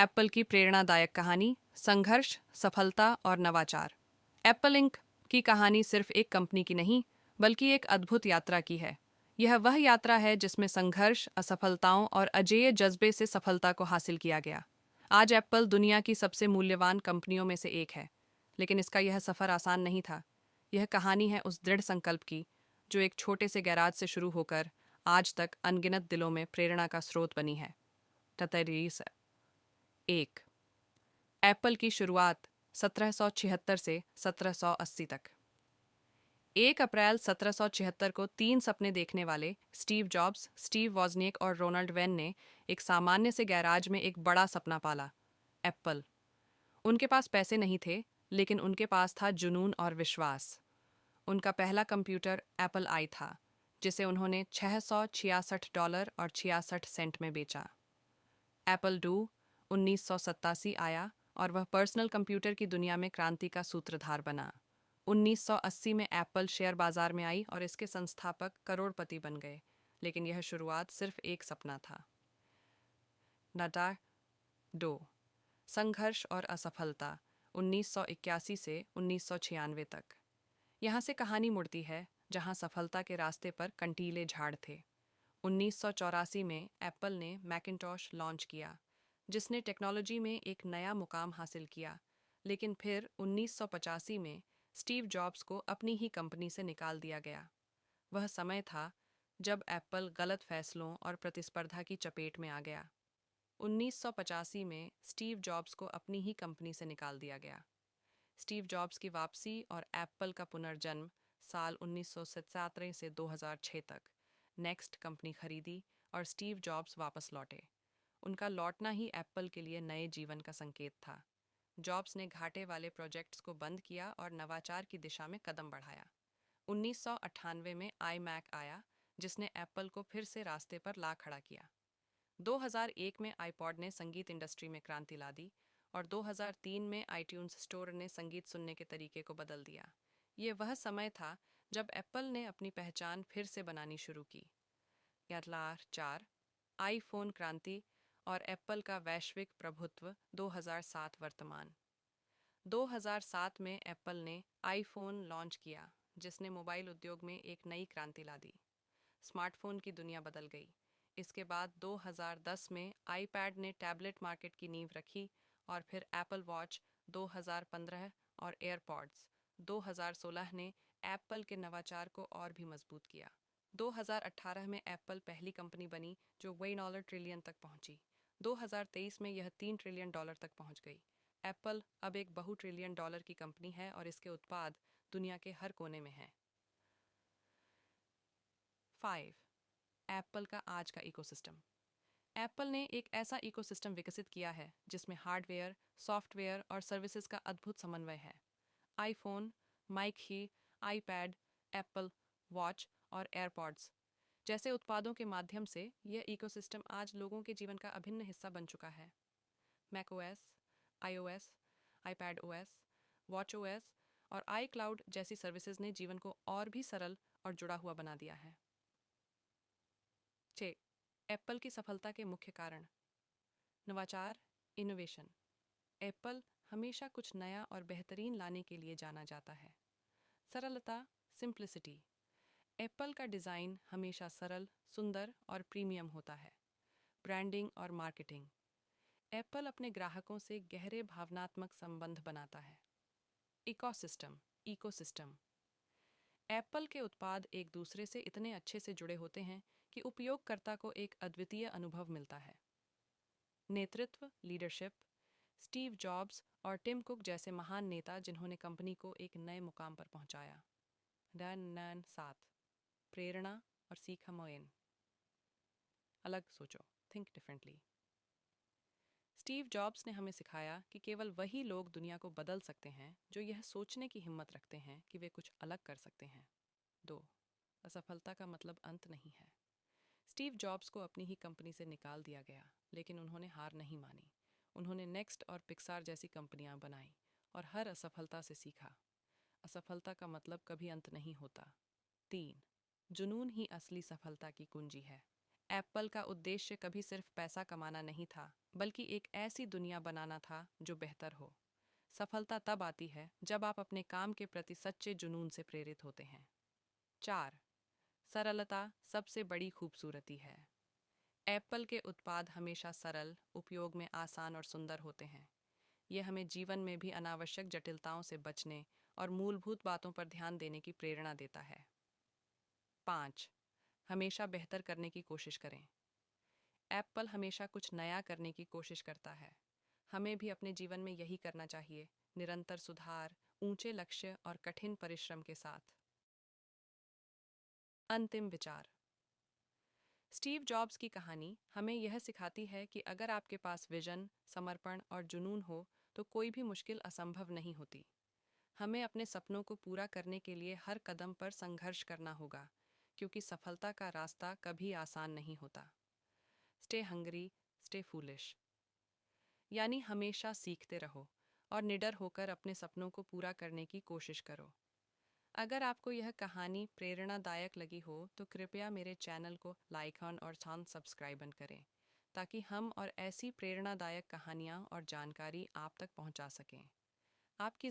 Apple की प्रेरणादायक कहानी, संघर्ष, सफलता और नवाचार। एप्पल इंक की कहानी सिर्फ एक कंपनी की नहीं, बल्कि एक अद्भुत यात्रा की है। यह वह यात्रा है जिसमें संघर्ष, असफलताओं और अजेय जज्बे से सफलता को हासिल किया गया। आज एप्पल दुनिया की सबसे मूल्यवान कंपनियों में से एक है, लेकिन इसका यह सफ़र आसान नहीं था। यह कहानी है उस दृढ़ संकल्प की, जो एक छोटे से गैराज से शुरू होकर आज तक अनगिनत दिलों में प्रेरणा का स्रोत बनी है। ततरीस एक, एप्पल की शुरुआत 1776 से 1780 तक। 1 अप्रैल 1776 को 3 सपने देखने वाले स्टीव जॉब्स, स्टीव वॉजनिक और रोनाल्ड वेन ने एक सामान्य से गैराज में एक बड़ा सपना पाला, एप्पल। उनके पास पैसे नहीं थे, लेकिन उनके पास था जुनून और विश्वास। उनका पहला कंप्यूटर एप्पल आई था, जिसे उन्होंने $666 और 66 सेंट में बेचा। एप्पल डू 1987 आया और वह पर्सनल कंप्यूटर की दुनिया में क्रांति का सूत्रधार बना। 1980 में एप्पल शेयर बाजार में आई और इसके संस्थापक करोड़पति बन गए, लेकिन यह शुरुआत सिर्फ एक सपना था। डाटा डो, संघर्ष और असफलता 1981 से 1996 तक। यहाँ से कहानी मुड़ती है, जहाँ सफलता के रास्ते पर कंटीले झाड़ थे। 1984 में एप्पल ने मैकिन्टॉश लॉन्च किया, जिसने टेक्नोलॉजी में एक नया मुकाम हासिल किया। लेकिन फिर 1985 में स्टीव जॉब्स को अपनी ही कंपनी से निकाल दिया गया। वह समय था जब एप्पल गलत फैसलों और प्रतिस्पर्धा की चपेट में आ गया। 1985 में स्टीव जॉब्स को अपनी ही कंपनी से निकाल दिया गया। स्टीव जॉब्स की वापसी और एप्पल का पुनर्जन्म साल 1977 से 2006 तक। नेक्स्ट कंपनी खरीदी और स्टीव जॉब्स वापस लौटे। उनका लौटना ही एप्पल के लिए नए जीवन का संकेत था। जॉब्स ने घाटे वाले प्रोजेक्ट्स को बंद किया और नवाचार की दिशा में कदम बढ़ाया। 1998 में iMac आया, जिसने एप्पल को फिर से रास्ते पर ला खड़ा किया। 2001 में iPod ने संगीत इंडस्ट्री में क्रांति ला दी और 2003 में iTunes स्टोर ने संगीत सुनने के तरीके को बदल दिया। ये वह समय था जब एप्पल ने अपनी पहचान फिर से बनानी शुरू की। 4 आईफोन क्रांति और एप्पल का वैश्विक प्रभुत्व 2007 वर्तमान। 2007 में एप्पल ने आईफोन लॉन्च किया, जिसने मोबाइल उद्योग में एक नई क्रांति ला दी। स्मार्टफोन की दुनिया बदल गई। इसके बाद 2010 में आईपैड ने टैबलेट मार्केट की नींव रखी और फिर एप्पल वॉच 2015 और एयरपॉड्स 2016 ने एप्पल के नवाचार को और भी मजबूत किया। 2018 में एप्पल पहली कंपनी बनी जो $1 ट्रिलियन तक पहुंची। 2023 में यह $3 ट्रिलियन तक पहुंच गई। एप्पल अब एक बहु ट्रिलियन डॉलर की कंपनी है और इसके उत्पाद दुनिया के हर कोने में हैं। 5 एप्पल का आज का इकोसिस्टम। एप्पल ने एक ऐसा इकोसिस्टम विकसित किया है जिसमें हार्डवेयर, सॉफ्टवेयर और सर्विसेज का अद्भुत समन्वय है। आईफोन, माइक ही, आईपैड, एप्पल वॉच और एयरपॉड्स जैसे उत्पादों के माध्यम से यह इकोसिस्टम आज लोगों के जीवन का अभिन्न हिस्सा बन चुका है। Mac OS, iOS, iPad OS, watch OS और आई क्लाउड जैसी सर्विसेज ने जीवन को और भी सरल और जुड़ा हुआ बना दिया है। 6 एप्पल की सफलता के मुख्य कारण। नवाचार, इनोवेशन। एप्पल हमेशा कुछ नया और बेहतरीन लाने के लिए जाना जाता है। सरलता, सिंप्लिसिटी। एप्पल का डिज़ाइन हमेशा सरल, सुंदर और प्रीमियम होता है। ब्रांडिंग और मार्केटिंग। एप्पल अपने ग्राहकों से गहरे भावनात्मक संबंध बनाता है। Ecosystem, ecosystem. एप्पल के उत्पाद एक दूसरे से इतने अच्छे से जुड़े होते हैं कि उपयोगकर्ता को एक अद्वितीय अनुभव मिलता है। नेतृत्व, लीडरशिप। स्टीव जॉब्स और टिम कुक जैसे महान नेता जिन्होंने कंपनी को एक नए मुकाम पर पहुंचाया। 7 प्रेरणा और सीख मोयन। अलग सोचो, थिंक डिफरेंटली। स्टीव जॉब्स ने हमें सिखाया कि केवल वही लोग दुनिया को बदल सकते हैं जो यह सोचने की हिम्मत रखते हैं कि वे कुछ अलग कर सकते हैं। 2 असफलता का मतलब अंत नहीं है। स्टीव जॉब्स को अपनी ही कंपनी से निकाल दिया गया, लेकिन उन्होंने हार नहीं मानी। उन्होंने नेक्स्ट और पिक्सार जैसी कंपनियां बनाई और हर असफलता से सीखा। असफलता का मतलब कभी अंत नहीं होता। 3 जुनून ही असली सफलता की कुंजी है। एप्पल का उद्देश्य कभी सिर्फ पैसा कमाना नहीं था, बल्कि एक ऐसी दुनिया बनाना था जो बेहतर हो। सफलता तब आती है जब आप अपने काम के प्रति सच्चे जुनून से प्रेरित होते हैं। 4. सरलता सबसे बड़ी खूबसूरती है। एप्पल के उत्पाद हमेशा सरल, उपयोग में आसान और सुंदर होते हैं। यह हमें जीवन में भी अनावश्यक जटिलताओं से बचने और मूलभूत बातों पर ध्यान देने की प्रेरणा देता है। 5. हमेशा बेहतर करने की कोशिश करें। एप्पल हमेशा कुछ नया करने की कोशिश करता है। हमें भी अपने जीवन में यही करना चाहिए, निरंतर सुधार, ऊंचे लक्ष्य और कठिन परिश्रम के साथ। अंतिम विचार। स्टीव जॉब्स की कहानी हमें यह सिखाती है कि अगर आपके पास विजन, समर्पण और जुनून हो तो कोई भी मुश्किल असंभव नहीं होती। हमें अपने सपनों को पूरा करने के लिए हर कदम पर संघर्ष करना होगा, क्योंकि सफलता का रास्ता कभी आसान नहीं होता। स्टे हंग्री, स्टे फूलिश, यानी हमेशा सीखते रहो और निडर होकर अपने सपनों को पूरा करने की कोशिश करो। अगर आपको यह कहानी प्रेरणादायक लगी हो तो कृपया मेरे चैनल को लाइक और सब्सक्राइब करें, ताकि हम और ऐसी प्रेरणादायक कहानियाँ और जानकारी आप तक पहुँचा सकें। आपकी